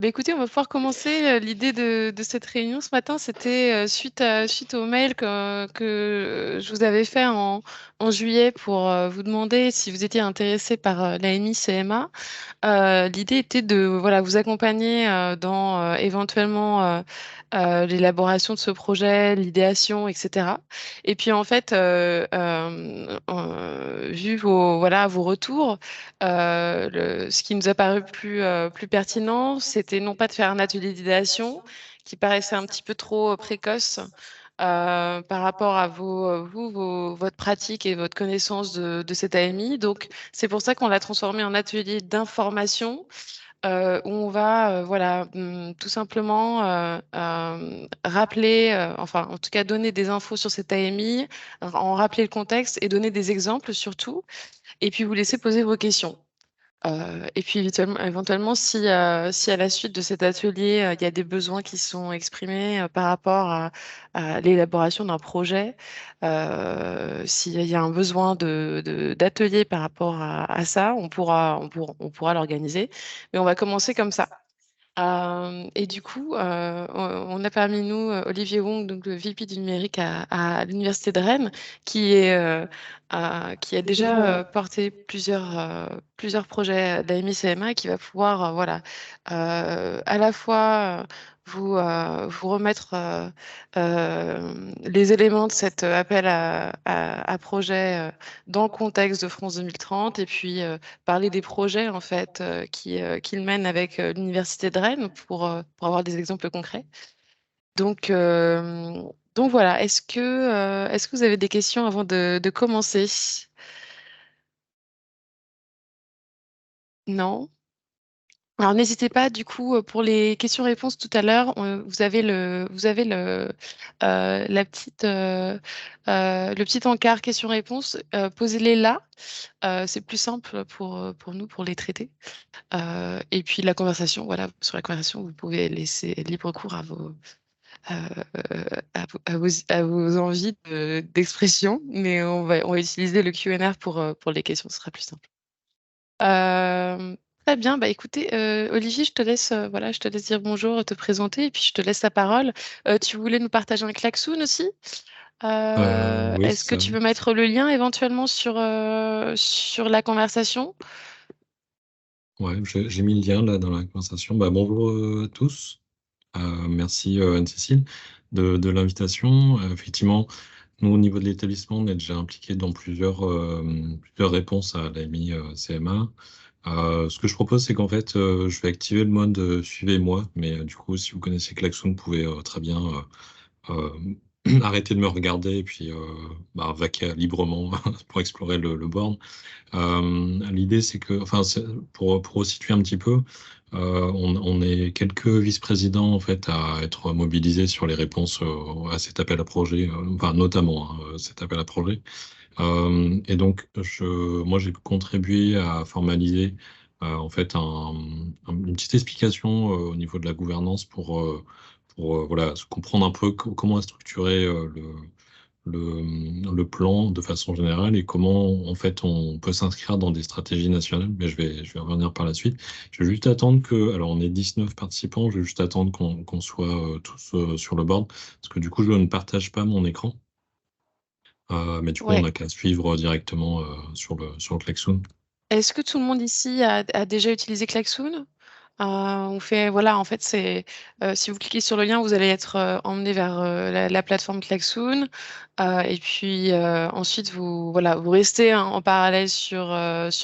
Écoutez, on va pouvoir commencer. L'idée de cette réunion ce matin, c'était suite au mail que je vous avais fait en juillet pour vous demander si vous étiez intéressé par l'AMI CMA. L'idée était de voilà, vous accompagner dans éventuellement l'élaboration de ce projet, l'idéation, etc. Et puis en fait, vu vos retours, ce qui nous a paru plus pertinent, c'était non pas de faire un atelier d'idéation qui paraissait un petit peu trop précoce par rapport à votre pratique et votre connaissance de cette AMI. Donc, c'est pour ça qu'on l'a transformé en atelier d'information où on va voilà, tout simplement rappeler, enfin en tout cas donner des infos sur cette AMI, en rappeler le contexte et donner des exemples surtout, et puis vous laisser poser vos questions. Et puis éventuellement, si à la suite de cet atelier, il y a des besoins qui sont exprimés par rapport à l'élaboration d'un projet, s'il y a un besoin d'atelier par rapport à ça, on pourra l'organiser. Mais on va commencer comme ça. Et du coup, on a parmi nous Olivier Wong, donc le VP du numérique à l'Université de Rennes, qui a déjà porté plusieurs projets d'AMI CMA et qui va pouvoir voilà, à la fois vous remettre les éléments de cet appel à projet dans le contexte de France 2030 et puis parler des projets en fait qu'il mène avec l'Université de Rennes pour avoir des exemples concrets. Donc, euh, donc voilà, est-ce que vous avez des questions avant de commencer? Non? Alors n'hésitez pas, du coup, pour les questions-réponses tout à l'heure, le petit encart questions-réponses, posez-les là. C'est plus simple pour nous, pour les traiter. Et puis la conversation, voilà, sur la conversation, vous pouvez laisser libre cours à vos envies d'expression, mais on va utiliser le Q&A pour les questions, ce sera plus simple. Euh, Très bien, bah écoutez, Olivier, voilà, je te laisse dire bonjour, te présenter, et puis je te laisse la parole. Tu voulais nous partager un klaxoon aussi? Oui, Est-ce que c'est ça. tu veux mettre le lien éventuellement sur la conversation? Ouais, j'ai mis le lien là dans la conversation. Bah, bonjour à tous. Merci Anne-Cécile de l'invitation. Effectivement, nous au niveau de l'établissement, on est déjà impliqué dans plusieurs réponses à l'AMI CMA. Ce que je propose, c'est qu'en fait, je vais activer le mode suivez-moi, mais du coup, si vous connaissez Klaxoon, vous pouvez très bien arrêter de me regarder et puis vaquer librement pour explorer le board. L'idée, c'est que, enfin, pour resituer un petit peu, on est quelques vice-présidents en fait à être mobilisés sur les réponses à cet appel à projet, enfin notamment cet appel à projet. Et donc, moi, j'ai contribué à formaliser en fait une petite explication au niveau de la gouvernance pour voilà, comprendre un peu comment est structuré le plan de façon générale et comment en fait on peut s'inscrire dans des stratégies nationales, mais je vais revenir par la suite. Je vais juste attendre alors on est 19 participants, je vais juste attendre qu'on soit tous sur le board, parce que du coup je ne partage pas mon écran. Mais du coup on Ouais. n'a qu'à suivre directement sur le Klaxoon. Est-ce que tout le monde ici a déjà utilisé Klaxoon? Voilà, en fait, si vous cliquez sur le lien, vous allez être emmené vers la plateforme Klaxoon. Et puis ensuite, voilà, vous restez hein, en parallèle sur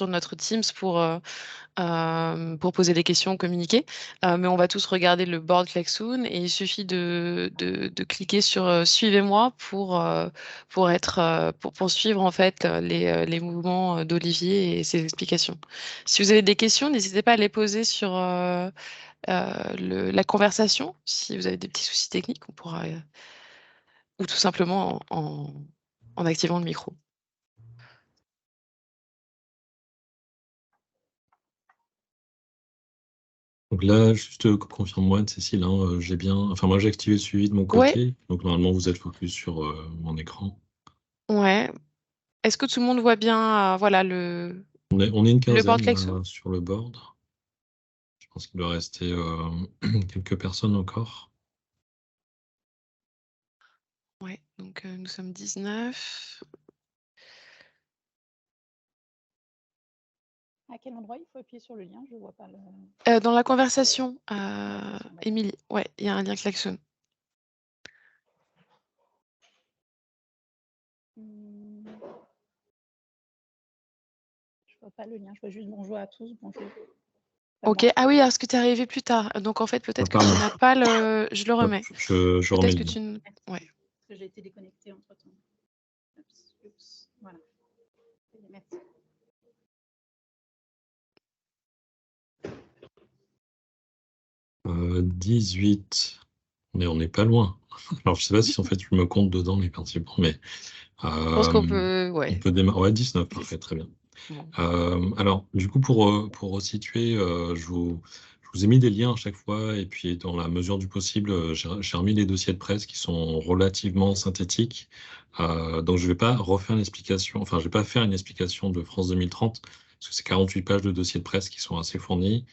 notre Teams pour poser des questions, communiquer. Mais on va tous regarder le board Klaxoon et il suffit de cliquer sur Suivez-moi pour suivre en fait les mouvements d'Olivier et ses explications. Si vous avez des questions, n'hésitez pas à les poser sur la conversation. Si vous avez des petits soucis techniques, on pourra, ou tout simplement en activant le micro. Donc là, juste confirme-moi, Cécile, hein, j'ai bien, enfin moi j'ai activé le suivi de mon Ouais, côté, donc normalement vous êtes focus sur mon écran. ouais. Est-ce que tout le monde voit bien voilà, le On est une board quinzaine Klaxoon? là, sur le board. pense qu'il doit rester quelques personnes encore. Ouais, donc nous sommes 19. À quel endroit il faut appuyer sur le lien? Je ne vois pas le. Dans la conversation, D'accord. Émilie, ouais, il y a un lien klaxon. Je vois pas le lien, je vois juste bonjour à tous, bonjour. Ok, Moi. ah oui, parce que tu es arrivé plus tard. Donc en fait, peut-être que Pardon. tu n'as pas le. Je le remets. Je remets Peut-être le que lien. tu. Ouais. Parce que j'ai été déconnectée entre temps. Oups. Voilà. Merci. Euh, 18. Mais on n'est pas loin. Alors, je sais pas si en fait je me compte dedans les participants, mais Je pense qu'on peut. on Ouais. peut démarrer. Ouais, 19, parfait, très bien. Bon. Alors, du coup, pour resituer, je vous ai mis des liens à chaque fois, et puis dans la mesure du possible, j'ai remis les dossiers de presse qui sont relativement synthétiques. Donc, je vais pas refaire une explication, enfin, je vais pas faire une explication de France 2030, parce que c'est 48 pages de dossiers de presse qui sont assez fournis.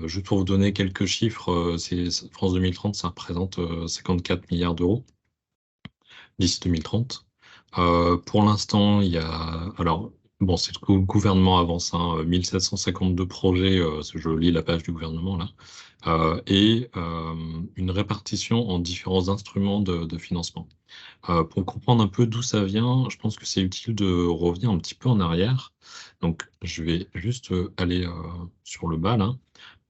Juste pour vous donner quelques chiffres, France 2030, ça représente 54 milliards d'euros d'ici 2030. Pour l'instant, il y a. Alors, bon, c'est le gouvernement avance, hein, 1752 projets, je lis la page du gouvernement là, et une répartition en différents instruments de financement. Pour comprendre un peu d'où ça vient, je pense que c'est utile de revenir un petit peu en arrière. Donc, je vais juste aller sur le bas là,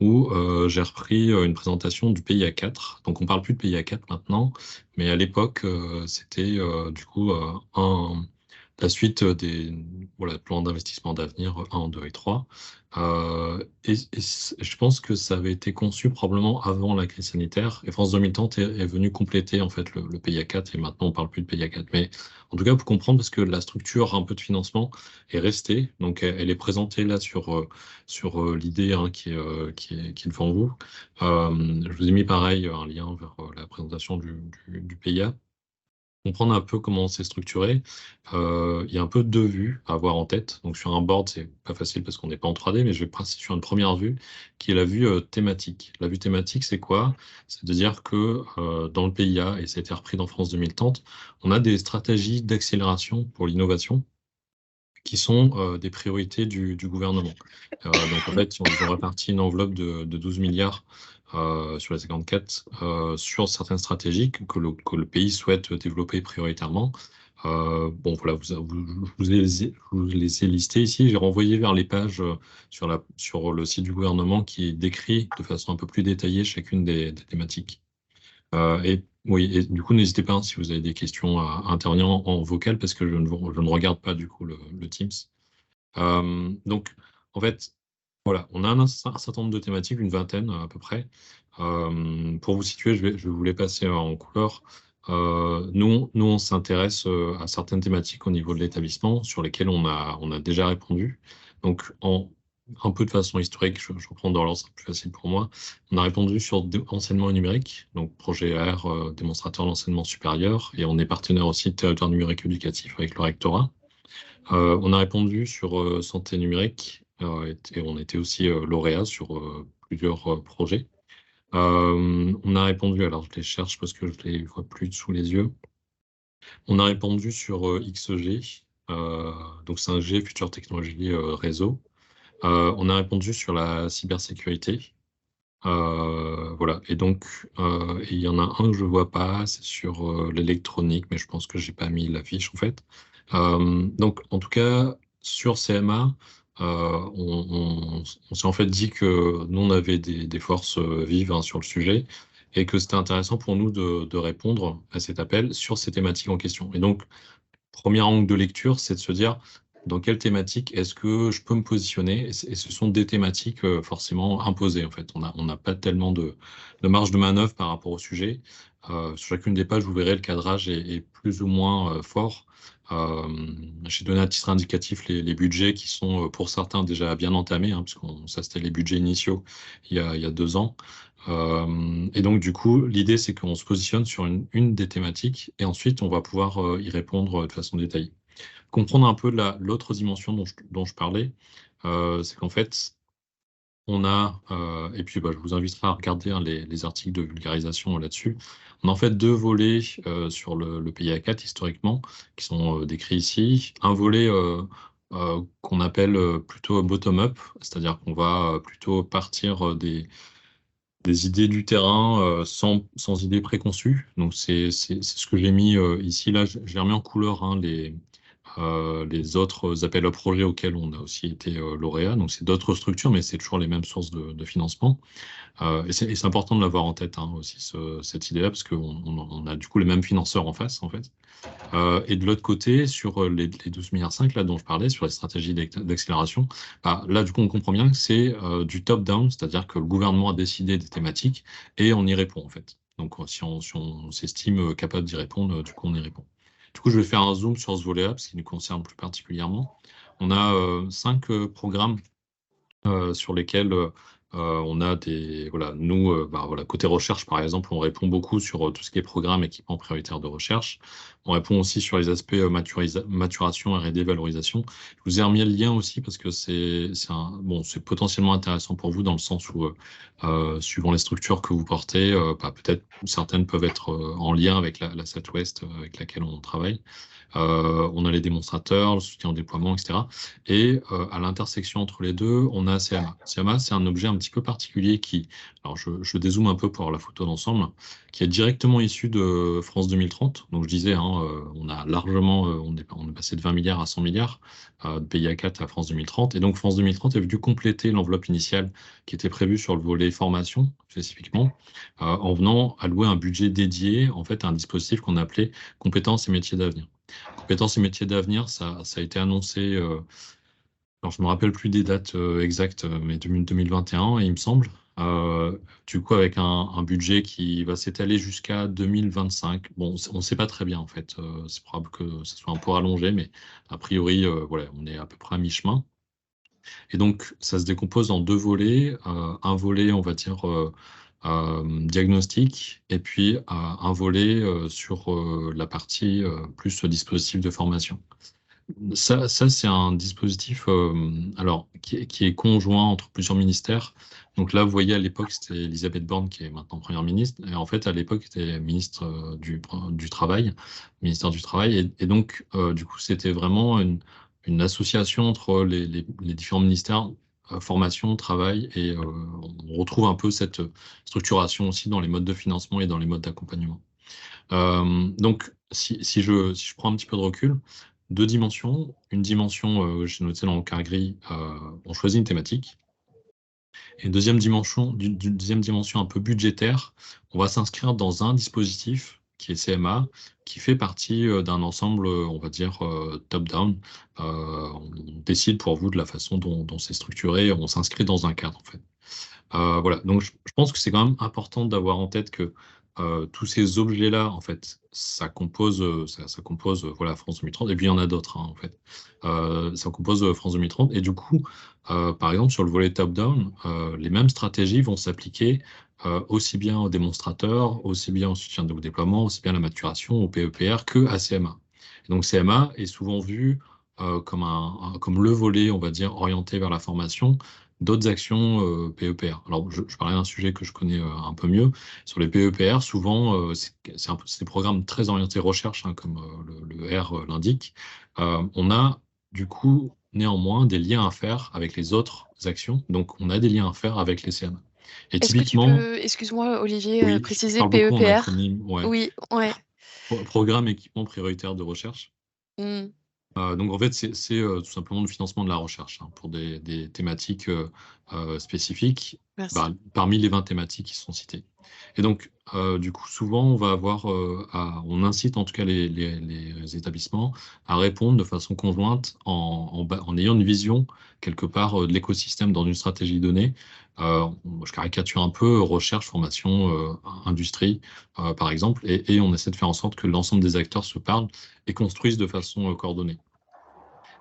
où j'ai repris une présentation du PIA 4. Donc, on parle plus de PIA 4 maintenant, mais à l'époque, c'était du coup la suite des voilà, plans d'investissement d'avenir 1, 2 et 3. Je pense que ça avait été conçu probablement avant la crise sanitaire, et France 2030 est venu compléter en fait le PIA 4, et maintenant on parle plus de PIA 4. Mais en tout cas, pour comprendre, parce que la structure un peu de financement est restée, donc elle est présentée là sur l'idée, hein, qui est devant vous. Je vous ai mis pareil un lien vers la présentation du PIA. Comprendre un peu comment c'est structuré. Il y a un peu deux vues à avoir en tête. Donc sur un board, c'est pas facile parce qu'on n'est pas en 3D, mais je vais passer sur une première vue qui est la vue thématique. La vue thématique, c'est quoi? C'est de dire que dans le PIA, et ça a été repris dans France 2030, on a des stratégies d'accélération pour l'innovation qui sont des priorités du gouvernement. Donc en fait, ils ont réparti une enveloppe de 12 milliards sur les 54 sur certaines stratégies que le pays souhaite développer prioritairement. Bon, voilà, vous les ai listées ici. J'ai renvoyé vers les pages sur le site du gouvernement qui décrit de façon un peu plus détaillée chacune des thématiques. Et oui, et du coup, n'hésitez pas, hein, si vous avez des questions à intervenir en vocal, parce que je ne regarde pas du coup le Teams. Donc, en fait, voilà, on a un certain nombre de thématiques, une vingtaine à peu près. Pour vous situer, je vais vous les passer en couleur. Nous, on s'intéresse à certaines thématiques au niveau de l'établissement sur lesquelles on a déjà répondu. Donc, un peu de façon historique, je reprends dans l'ordre, c'est plus facile pour moi. On a répondu sur enseignement numérique, donc projet R, démonstrateur d'enseignement supérieur, et on est partenaire aussi de territoire numérique éducatif avec le rectorat. On a répondu sur santé numérique, et on était aussi lauréat sur plusieurs projets. On a répondu, alors je les cherche parce que je ne les vois plus sous les yeux. On a répondu sur XG, donc 5G, Future Technology Réseau. On a répondu sur la cybersécurité. Voilà, et donc il y en a un que je ne vois pas, c'est sur l'électronique, mais je pense que j'ai pas mis la fiche en fait. Donc en tout cas, sur CMA, on s'est en fait dit que nous on avait des forces vives, hein, sur le sujet, et que c'était intéressant pour nous de répondre à cet appel sur ces thématiques en question. Et donc, premier angle de lecture, c'est de se dire dans quelle thématique est-ce que je peux me positionner? Et ce sont des thématiques forcément imposées, en fait. On n'a pas tellement de marge de manœuvre par rapport au sujet. Sur chacune des pages, vous verrez, le cadrage est plus ou moins fort. Euh, j'ai donné à titre indicatif les budgets qui sont pour certains déjà bien entamés, hein, puisque ça c'était les budgets initiaux il y a 2 ans. Et donc, du coup, l'idée, c'est qu'on se positionne sur une des thématiques et ensuite, on va pouvoir y répondre de façon détaillée. Comprendre un peu l'autre dimension dont je parlais, c'est qu'en fait, On a, et puis je vous inviterai à regarder les articles de vulgarisation là-dessus. On a en fait deux volets sur le PIA4 historiquement, qui sont décrits ici. Un volet qu'on appelle plutôt bottom-up, c'est-à-dire qu'on va plutôt partir des idées du terrain sans idées préconçues. Donc c'est ce que j'ai mis ici. Là, j'ai remis en couleur hein, les autres appels à projets auxquels on a aussi été lauréat. Donc, c'est d'autres structures, mais c'est toujours les mêmes sources de financement. Et c'est important de l'avoir en tête hein, aussi, cette idée-là, parce qu'on a du coup les mêmes financeurs en face, en fait. Et de l'autre côté, sur les 12,5 milliards là, dont je parlais, sur les stratégies d'accélération, là, du coup, on comprend bien que c'est du top-down, c'est-à-dire que le gouvernement a décidé des thématiques et on y répond, en fait. Donc, si on s'estime capable d'y répondre, du coup, on y répond. Du coup, je vais faire un zoom sur ce volet-là, parce qu'il nous concerne plus particulièrement. On a 5 programmes sur lesquels on a des. Voilà, nous, voilà, côté recherche, par exemple, on répond beaucoup sur tout ce qui est programme, équipement prioritaire de recherche. On répond aussi sur les aspects maturation, R&D, valorisation. Je vous ai remis le lien aussi parce que c'est potentiellement intéressant pour vous dans le sens où, suivant les structures que vous portez, peut-être certaines peuvent être en lien avec la Southwest avec laquelle on travaille. On a les démonstrateurs, le soutien au déploiement, etc. Et à l'intersection entre les deux, on a CMA. CMA, c'est un objet un petit peu particulier qui, alors je dézoome un peu pour avoir la photo d'ensemble, qui est directement issu de France 2030. Donc je disais, hein, on a largement, on est passé de 20 milliards à 100 milliards de PIA4 à France 2030. Et donc France 2030 est venu compléter l'enveloppe initiale qui était prévue sur le volet formation spécifiquement, en venant allouer un budget dédié en fait à un dispositif qu'on appelait compétences et métiers d'avenir. Compétences et métiers d'avenir, ça a été annoncé, alors je ne me rappelle plus des dates exactes, mais 2021, il me semble. Euh, du coup, avec un budget qui va s'étaler jusqu'à 2025. Bon, on ne sait pas très bien en fait. C'est probable que ce soit un peu rallongé, mais a priori, voilà, on est à peu près à mi-chemin. Et donc, ça se décompose en deux volets. Un volet, on va dire, diagnostic, et puis un volet sur la partie plus dispositif de formation. Ça c'est un dispositif alors, qui est conjoint entre plusieurs ministères. Donc là, vous voyez, à l'époque, c'était Elisabeth Borne qui est maintenant Première ministre. Et en fait, à l'époque, c'était ministre du Travail, ministère du Travail. Et donc, du coup, c'était vraiment une association entre les différents ministères, formation, travail. Et on retrouve un peu cette structuration aussi dans les modes de financement et dans les modes d'accompagnement. Donc, si je prends un petit peu de recul, deux dimensions. Une dimension, j'ai noté dans le quart gris, on choisit une thématique. Et une deuxième dimension un peu budgétaire, on va s'inscrire dans un dispositif qui est CMA, qui fait partie d'un ensemble, on va dire, top-down. On décide pour vous de la façon dont c'est structuré, on s'inscrit dans un cadre, en fait. Voilà, donc je pense que c'est quand même important d'avoir en tête que tous ces objets-là, en fait, ça compose, ça compose voilà, France 2030, et puis il y en a d'autres, hein, en fait. Ça compose France 2030, et du coup, par exemple, sur le volet top-down, les mêmes stratégies vont s'appliquer aussi bien aux démonstrateurs, aussi bien au soutien de déploiement, aussi bien à la maturation, au PEPR, que à CMA. Et donc CMA est souvent vu comme le volet, on va dire, orienté vers la formation d'autres actions PEPR. Alors, je parlais d'un sujet que je connais un peu mieux. Sur les PEPR, souvent, c'est des programmes très orientés recherche, hein, comme le R l'indique. On a, du coup, néanmoins, des liens à faire avec les autres actions. Donc, on a des liens à faire avec les CMA. Et Est-ce que tu typiquement, peux, excuse-moi Olivier, oui, je préciser parle beaucoup en PEPR? acronyme, ouais. Oui, ouais. Programme équipement prioritaire de recherche. Hmm, Donc en fait, c'est tout simplement le financement de la recherche hein, pour des thématiques spécifiques merci. parmi les 20 thématiques qui sont citées. Et donc, du coup, souvent, on va avoir, on incite en tout cas les établissements à répondre de façon conjointe en ayant une vision quelque part de l'écosystème dans une stratégie donnée. Je caricature un peu recherche, formation, industrie, par exemple, et on essaie de faire en sorte que l'ensemble des acteurs se parlent et construisent de façon coordonnée.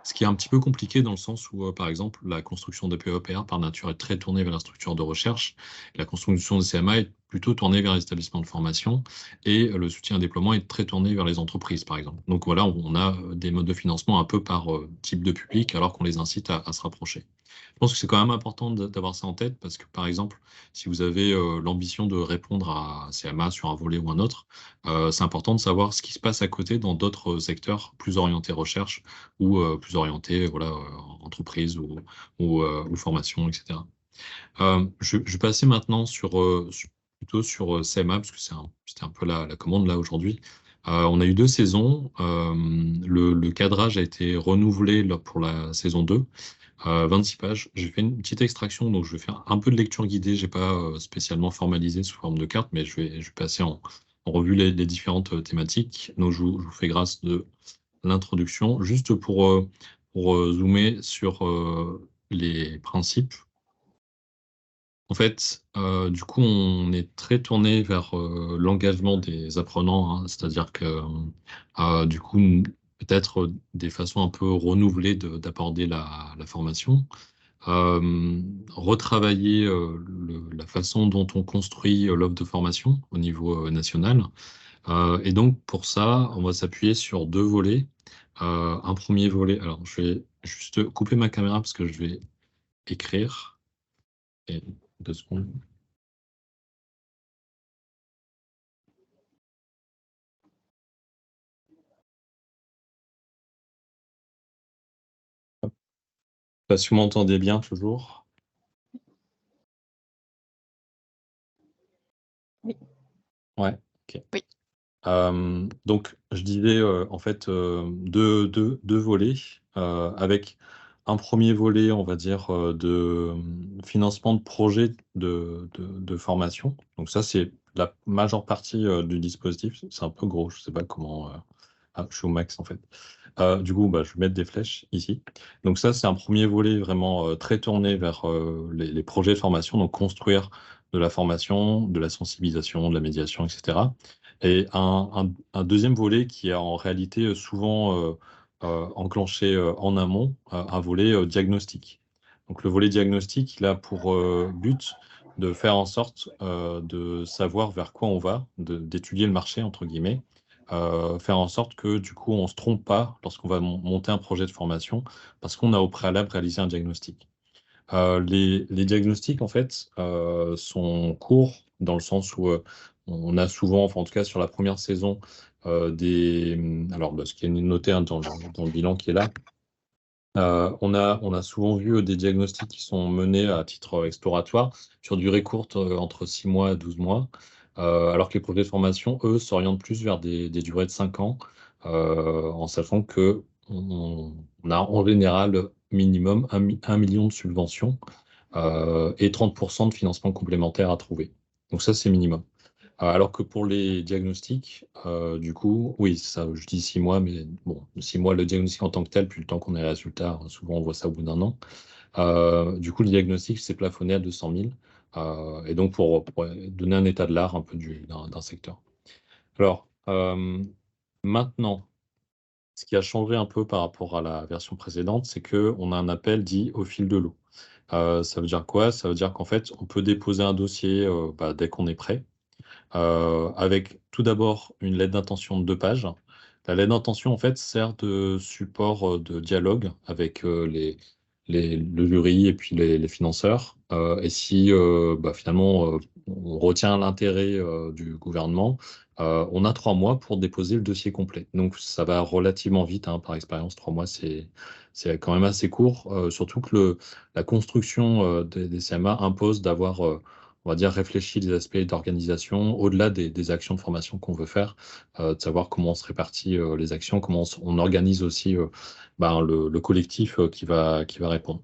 Ce qui est un petit peu compliqué dans le sens où, par exemple, la construction des PEPR par nature est très tournée vers la structure de recherche. La construction des CMA est plutôt tourné vers les établissements de formation et le soutien à déploiement est très tourné vers les entreprises, par exemple. Donc voilà, on a des modes de financement un peu par type de public alors qu'on les incite à se rapprocher. Je pense que c'est quand même important d'avoir ça en tête parce que, par exemple, si vous avez l'ambition de répondre à CMA sur un volet ou un autre, c'est important de savoir ce qui se passe à côté dans d'autres secteurs plus orientés recherche ou plus orientés voilà, entreprise ou formation, etc. Je vais passer maintenant plutôt sur CMA, parce que c'était un peu la commande là aujourd'hui. On a eu 2 saisons. Le cadrage a été renouvelé là, pour la saison 2. 26 pages. J'ai fait une petite extraction, donc je vais faire un peu de lecture guidée. J'ai pas spécialement formalisé sous forme de carte, mais je vais passer en revue les différentes thématiques. Donc je vous fais grâce de l'introduction, juste pour zoomer sur les principes. En fait, du coup, on est très tourné vers l'engagement des apprenants, hein, c'est-à-dire que du coup, peut-être des façons un peu renouvelées d'aborder la formation. Retravailler la façon dont on construit l'offre de formation au niveau national. Et donc, pour ça, on va s'appuyer sur 2 volets. Un premier volet, alors je vais juste couper ma caméra parce que je vais écrire. Et 2 secondes. Parce que vous m'entendez bien toujours. Oui. Ouais, ok. Oui. Donc, je disais en fait deux volets avec un premier volet, on va dire, de financement de projets de formation. Donc ça, c'est la majeure partie du dispositif. C'est un peu gros, je ne sais pas comment. Ah, je suis au max en fait. Du coup, bah, je vais mettre des flèches ici. Donc ça, c'est un premier volet vraiment très tourné vers les projets de formation, donc construire de la formation, de la sensibilisation, de la médiation, etc. Et un deuxième volet qui est en réalité souvent enclenché en amont, un volet diagnostic. Donc le volet diagnostic, il a pour but de faire en sorte de savoir vers quoi on va, d'étudier le marché, entre guillemets, faire en sorte que du coup on ne se trompe pas lorsqu'on va monter un projet de formation parce qu'on a au préalable réalisé un diagnostic. Les diagnostics en fait sont courts dans le sens où on a souvent, enfin en tout cas sur la première saison, alors ce qui est noté hein, dans le bilan qui est là, on a souvent vu des diagnostics qui sont menés à titre exploratoire sur durée courte entre 6 mois et 12 mois, alors que les projets de formation, eux, s'orientent plus vers des durées de 5 ans, en sachant que on a en général minimum 1 million de subventions et 30% de financement complémentaire à trouver. Donc ça, c'est minimum. Alors que pour les diagnostics, du coup, oui, ça, je dis 6 mois, mais bon, 6 mois le diagnostic en tant que tel, puis le temps qu'on ait les résultats, souvent on voit ça au bout d'un an. Du coup, le diagnostic, c'est plafonné à 200 000. Et donc, pour donner un état de l'art un peu d'un secteur. Alors, maintenant, ce qui a changé un peu par rapport à la version précédente, c'est qu'on a un appel dit au fil de l'eau. Ça veut dire quoi? Ça veut dire qu'en fait, on peut déposer un dossier dès qu'on est prêt. Avec tout d'abord une lettre d'intention de 2 pages. La lettre d'intention, en fait, sert de support de dialogue avec le jury et puis les financeurs. Et si finalement on retient l'intérêt du gouvernement, on a 3 mois pour déposer le dossier complet. Donc ça va relativement vite, hein, par expérience, 3 mois, c'est quand même assez court, surtout que la construction des CMA impose d'avoir on va dire, réfléchir des aspects d'organisation au-delà des actions de formation qu'on veut faire, de savoir comment on se répartit les actions, comment on organise aussi le collectif qui va répondre.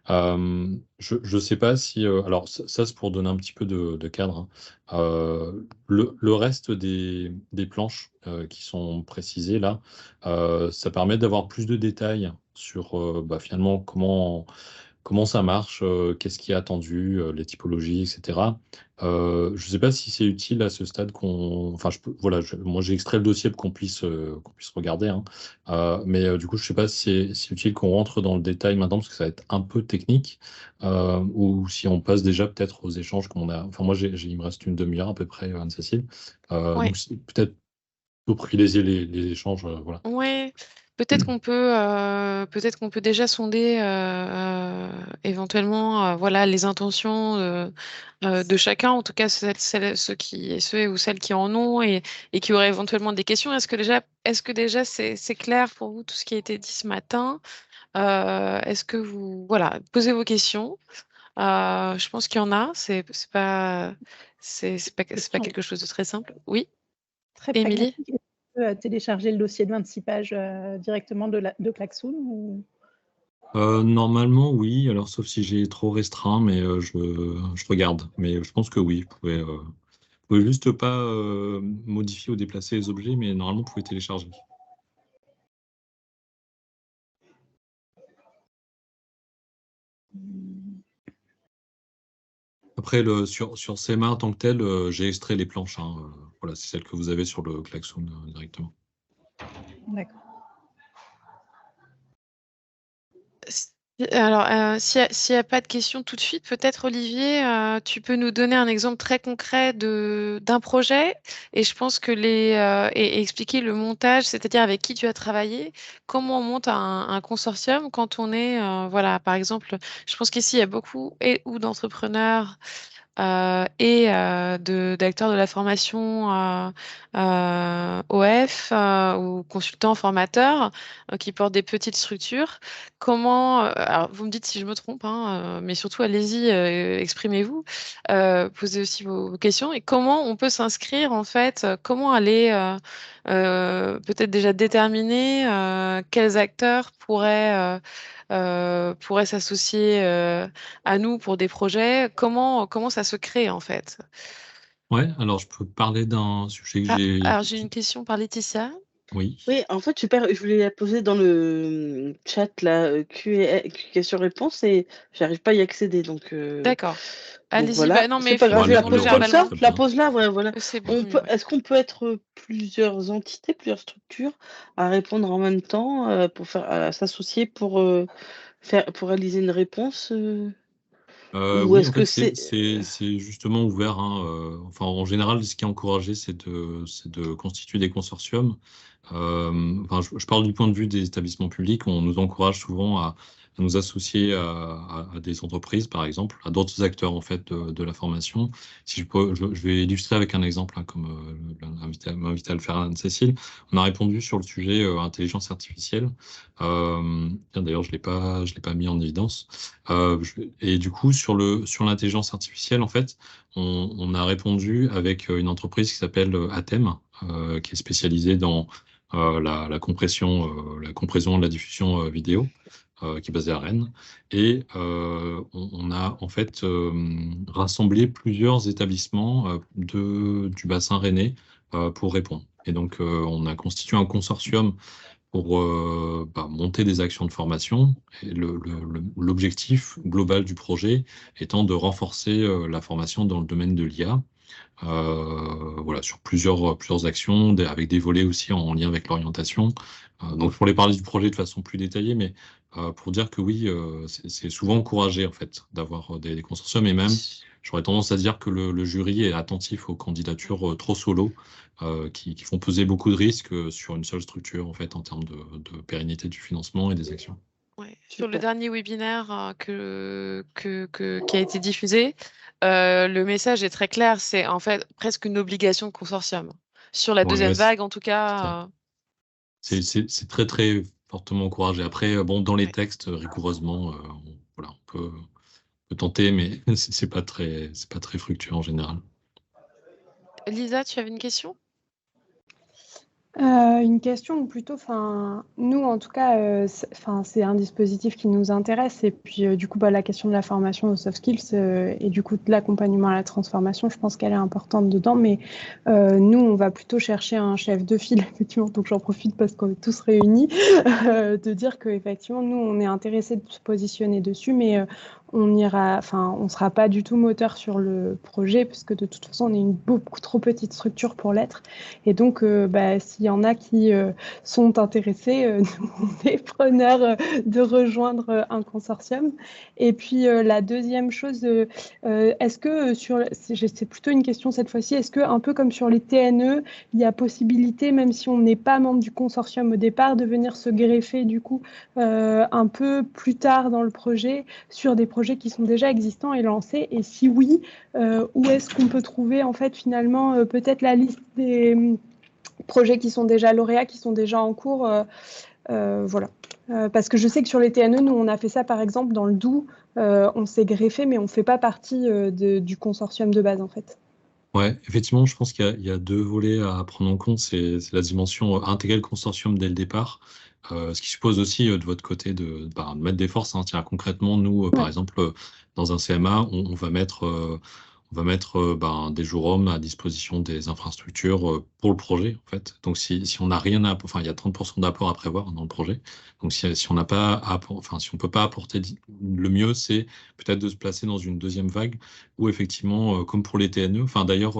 Je ne sais pas si... alors, ça c'est pour donner un petit peu de cadre, hein. Le reste des planches qui sont précisées là, ça permet d'avoir plus de détails sur finalement comment comment ça marche, qu'est-ce qui est attendu, les typologies, etc. Je ne sais pas si c'est utile à ce stade enfin, voilà, moi j'ai extrait le dossier pour qu'on puisse regarder, hein. Mais du coup, je ne sais pas si c'est utile qu'on rentre dans le détail maintenant, parce que ça va être un peu technique, ou si on passe déjà peut-être aux échanges qu'on a. Enfin, moi, il me reste une demi-heure à peu près, Anne-Cécile. Ouais. Donc, peut-être faut privilégier les échanges, voilà. Ouais, peut-être qu'on peut déjà sonder éventuellement voilà les intentions de chacun, en tout cas ceux ou celles qui en ont et qui auraient éventuellement des questions. Est-ce que déjà c'est clair pour vous tout ce qui a été dit ce matin? Est-ce que vous voilà posez vos questions? Je pense qu'il y en a. C'est pas Question quelque chose de très simple. Oui, très Émilie? pragmatique. Est-ce qu'on peut télécharger le dossier de 26 pages directement de Klaxoon ou... Normalement, oui. Alors, sauf si j'ai trop restreint, mais je regarde. Mais je pense que oui. Vous pouvez juste pas modifier ou déplacer les objets, mais normalement, vous pouvez télécharger. Après, sur CMA en tant que tel, j'ai extrait les planches, hein. Voilà, c'est celle que vous avez sur le klaxon directement. D'accord. Alors, s'il n'y a pas de questions tout de suite, peut-être Olivier, tu peux nous donner un exemple très concret d'un projet et je pense que et expliquer le montage, c'est-à-dire avec qui tu as travaillé, comment on monte un consortium quand on est, voilà, par exemple, je pense qu'ici il y a beaucoup ou d'entrepreneurs d'acteurs de la formation OF ou consultants formateurs qui portent des petites structures. Alors vous me dites si je me trompe, hein, mais surtout allez-y, exprimez-vous, posez aussi vos questions et comment on peut s'inscrire en fait, comment aller peut-être déjà déterminer quels acteurs pourraient s'associer à nous pour des projets. Comment ça se crée en fait? Ouais, alors je peux parler d'un sujet que j'ai. Alors j'ai une question par Laetitia. Oui. Oui, en fait, super, je voulais la poser dans le chat, là, question-réponse, et j'arrive pas à y accéder. D'accord. Donc Allez-y. Bah, voilà, non, c'est mais pas grave, Bon, je la elle le pose demandez comme reçoit ça. verbalement. très Je la bien. pose là, ouais, voilà. C'est beaucoup mieux. Ouais. Est-ce qu'on peut être plusieurs entités, plusieurs structures à répondre en même temps à s'associer pour réaliser une réponse ou Oui, est-ce en que fait, c'est... c'est justement ouvert, hein. Enfin, en général, ce qui est encouragé, c'est de constituer des consortiums. Enfin, je parle du point de vue des établissements publics. On nous encourage souvent à nous associer à des entreprises, par exemple, à d'autres acteurs en fait de la formation. Si je vais illustrer avec un exemple, hein, comme m'inviter à le faire Anne-Cécile. On a répondu sur le sujet intelligence artificielle. Tiens, d'ailleurs, je l'ai pas mis en évidence. Et du coup, sur l'intelligence artificielle, en fait, on a répondu avec une entreprise qui s'appelle Atem, qui est spécialisée dans la compression, de la diffusion vidéo, qui est basée à Rennes. Et on a en fait rassemblé plusieurs établissements du bassin rennais pour répondre. Et donc, on a constitué un consortium pour monter des actions de formation. Et l'objectif global du projet étant de renforcer la formation dans le domaine de l'IA, voilà, sur plusieurs actions, avec des volets aussi en lien avec l'orientation. Donc, je pourrais parler du projet de façon plus détaillée, mais pour dire que oui, c'est souvent encouragé en fait d'avoir des consortiums, et même, j'aurais tendance à dire que le jury est attentif aux candidatures trop solo, qui font peser beaucoup de risques sur une seule structure en fait en termes de pérennité du financement et des actions. Ouais. Sur le Super. dernier webinaire qui a été diffusé, le message est très clair. C'est en fait presque une obligation de consortium. Sur la Ouais, deuxième c'est vague, en tout ça. cas. C'est très très fortement encouragé. Après, bon, dans les Ouais. textes, rigoureusement, voilà, peut tenter, mais c'est pas très fructueux en général. Lisa, tu avais une question? Une question ou plutôt, nous en tout cas, c'est un dispositif qui nous intéresse et puis du coup, la question de la formation aux soft skills et du coup de l'accompagnement à la transformation, je pense qu'elle est importante dedans, mais nous, on va plutôt chercher un chef de file, effectivement, donc j'en profite parce qu'on est tous réunis, de dire qu'effectivement, nous, on est intéressés de se positionner dessus, mais on sera pas du tout moteur sur le projet parce que de toute façon, on est une beaucoup trop petite structure pour l'être. Et donc, s'il y en a qui sont intéressés, nous, on est preneurs de rejoindre un consortium. Et puis, la deuxième chose, est-ce que c'est plutôt une question cette fois-ci, est-ce que un peu comme sur les TNE, il y a possibilité, même si on n'est pas membre du consortium au départ, de venir se greffer du coup un peu plus tard dans le projet sur des projets qui sont déjà existants et lancés? Et si oui, où est-ce qu'on peut trouver en fait finalement peut-être la liste des projets qui sont déjà lauréats, qui sont déjà en cours, voilà. Parce que je sais que sur les TNE, nous, on a fait ça par exemple dans le Doubs, on s'est greffé, mais on ne fait pas partie du consortium de base en fait. Ouais, effectivement, je pense qu'il y a deux volets à prendre en compte. C'est la dimension intégrer le consortium dès le départ, ce qui suppose aussi de votre côté de mettre des forces, hein. Tiens, concrètement, nous, par Ouais. exemple, dans un CMA, on va mettre des jours hommes à disposition des infrastructures pour le projet, en fait. Donc, si on n'a rien à, enfin, il y a 30% d'apport à prévoir dans le projet. Donc, si on n'a pas, si on peut pas apporter, le mieux, c'est peut-être de se placer dans une deuxième vague où effectivement, comme pour les TNE, enfin d'ailleurs,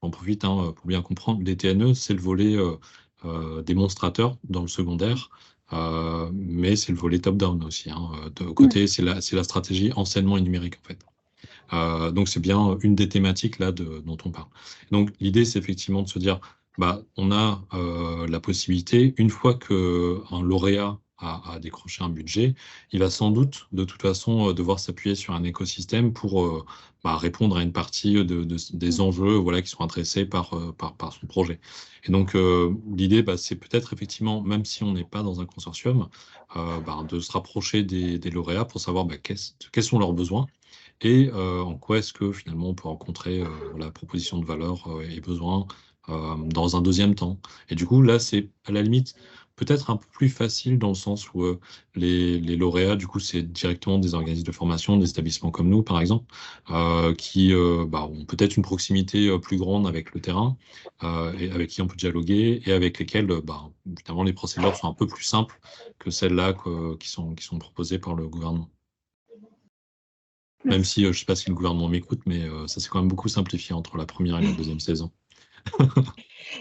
j'en profite hein, pour bien comprendre, les TNE, c'est le volet démonstrateur dans le secondaire, mais c'est le volet top-down aussi, hein. De côté, c'est la stratégie enseignement et numérique en fait. Donc c'est bien une des thématiques là dont on parle. Donc l'idée, c'est effectivement de se dire, on a la possibilité, une fois qu'un lauréat a décroché un budget, il va sans doute de toute façon devoir s'appuyer sur un écosystème pour répondre à une partie des enjeux voilà, qui sont adressés par son projet. Et donc l'idée, c'est peut-être effectivement, même si on n'est pas dans un consortium, de se rapprocher des lauréats pour savoir quels sont leurs besoins et en quoi est-ce que finalement on peut rencontrer la proposition de valeur et besoin dans un deuxième temps. Et du coup, là, c'est à la limite peut-être un peu plus facile dans le sens où les lauréats, du coup, c'est directement des organismes de formation, des établissements comme nous, par exemple, qui ont peut-être une proximité plus grande avec le terrain et avec qui on peut dialoguer et avec lesquels, finalement, les procédures sont un peu plus simples que celles-là qui sont proposées par le gouvernement. Même si je ne sais pas si le gouvernement m'écoute, mais ça s'est quand même beaucoup simplifié entre la première et la deuxième saison.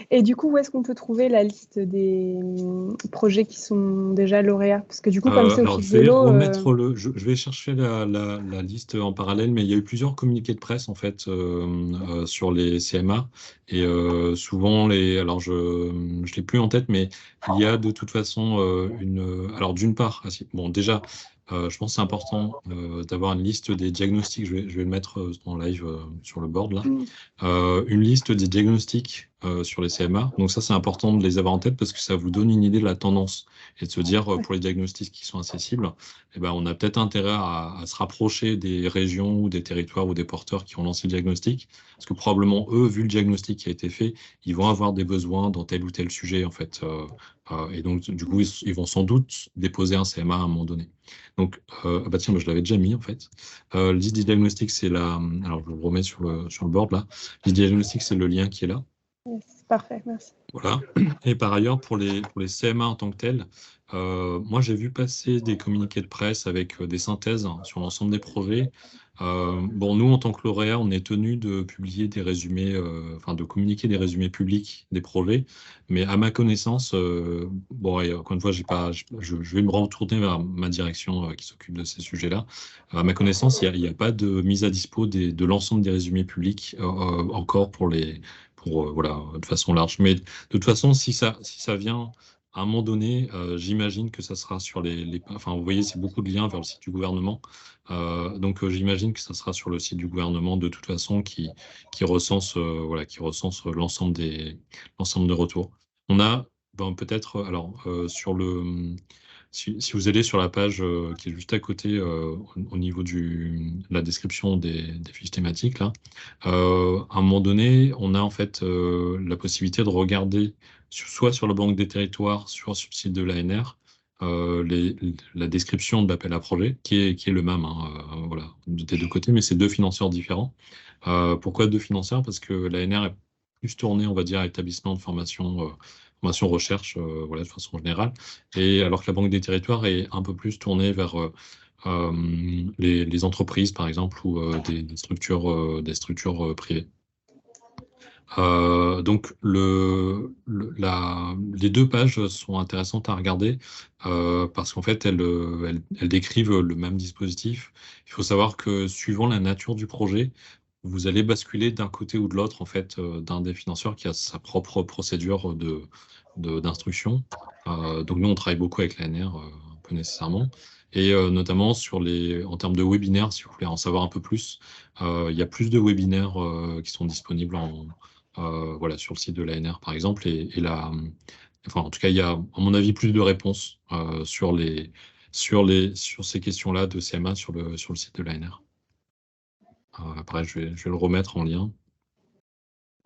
Et du coup, où est-ce qu'on peut trouver la liste des projets qui sont déjà lauréats? Parce que du coup, comme c'est au Alors, fil je de vais l'eau. remettre je vais chercher la liste en parallèle, mais il y a eu plusieurs communiqués de presse en fait sur les CMA et souvent alors je l'ai plus en tête, mais il y a de toute façon alors d'une part, bon déjà. Je pense que c'est important d'avoir une liste des diagnostics. Je vais le mettre en live sur le board là. Une liste des diagnostics sur les CMA. Donc ça, c'est important de les avoir en tête parce que ça vous donne une idée de la tendance et de se dire pour les diagnostics qui sont accessibles, on a peut-être intérêt à se rapprocher des régions ou des territoires ou des porteurs qui ont lancé le diagnostic parce que probablement eux, vu le diagnostic qui a été fait, ils vont avoir des besoins dans tel ou tel sujet en fait. Et donc du coup, ils vont sans doute déposer un CMA à un moment donné. Donc, tiens, je l'avais déjà mis en fait. Le liste des diagnostics, c'est la. Alors, je vous remets sur le board là. Le diagnostic, c'est le lien qui est là. C'est parfait, merci. Voilà. Et par ailleurs, pour les CMA en tant que tels, moi, j'ai vu passer des communiqués de presse avec des synthèses sur l'ensemble des projets. Nous, en tant que lauréat, on est tenu de publier des résumés, de communiquer des résumés publics des projets. Mais à ma connaissance, et encore une fois, je vais me retourner vers ma direction qui s'occupe de ces sujets-là. À ma connaissance, il n'y a pas de mise à dispo de l'ensemble des résumés publics encore pour de façon large. Mais de toute façon, si ça vient à un moment donné, j'imagine que ça sera sur vous voyez, c'est beaucoup de liens vers le site du gouvernement. Donc, j'imagine que ça sera sur le site du gouvernement de toute façon qui recense, l'ensemble de retours. On a peut-être, alors, si vous allez sur la page qui est juste à côté au niveau de la description des fiches thématiques, là, à un moment donné, on a en fait la possibilité de regarder soit sur la Banque des Territoires, soit sur le site de l'ANR, la description de l'appel à projet, qui est le même, hein, voilà, des deux côtés, mais c'est deux financeurs différents. Pourquoi deux financeurs? Parce que l'ANR est plus tournée, on va dire, à établissement de formation recherche, voilà, de façon générale, et alors que la Banque des Territoires est un peu plus tournée vers les entreprises, par exemple, ou des structures privées. Donc, les deux pages sont intéressantes à regarder parce qu'en fait, elles décrivent le même dispositif. Il faut savoir que suivant la nature du projet, vous allez basculer d'un côté ou de l'autre, en fait, d'un des financeurs qui a sa propre procédure d'instruction. Donc, nous, on travaille beaucoup avec l'ANR, un peu nécessairement. Et notamment en termes de webinaires, si vous voulez en savoir un peu plus, il y a plus de webinaires qui sont disponibles voilà, sur le site de l'ANR, par exemple. Enfin, en tout cas, il y a, à mon avis, plus de réponses sur ces questions-là de CMA sur le site de l'ANR. Après, je vais le remettre en lien.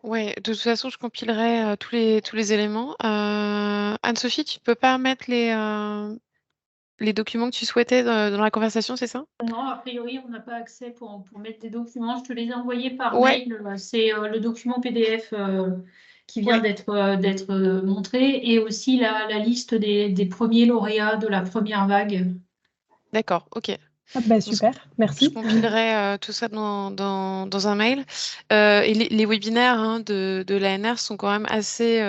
Ouais, de toute façon, je compilerai tous les éléments. Anne-Sophie, tu peux pas mettre les documents que tu souhaitais dans la conversation, c'est ça? Non, a priori, on n'a pas accès pour mettre des documents. Je te les ai envoyés par Ouais. mail. C'est le document PDF qui vient Ouais. d'être montré et aussi la liste des premiers lauréats de la première vague. D'accord, ok. Ah bah, super, Je merci. compilerai tout ça dans un mail. Et les webinaires de l'ANR sont quand même assez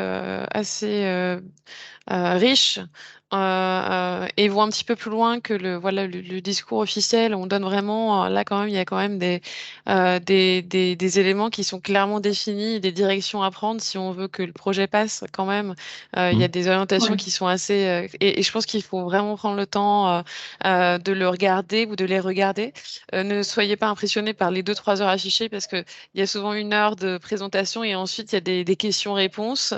riches et vont un petit peu plus loin que le discours officiel. On donne vraiment, là quand même, il y a quand même des éléments qui sont clairement définis, des directions à prendre si on veut que le projet passe quand même. Il y a des orientations Ouais. qui sont assez... et je pense qu'il faut vraiment prendre le temps de le regarder ou de les regarder. Ne soyez pas impressionnés par les 2-3 heures affichées parce qu'il y a souvent 1 heure de présentation et ensuite il y a des questions-réponses.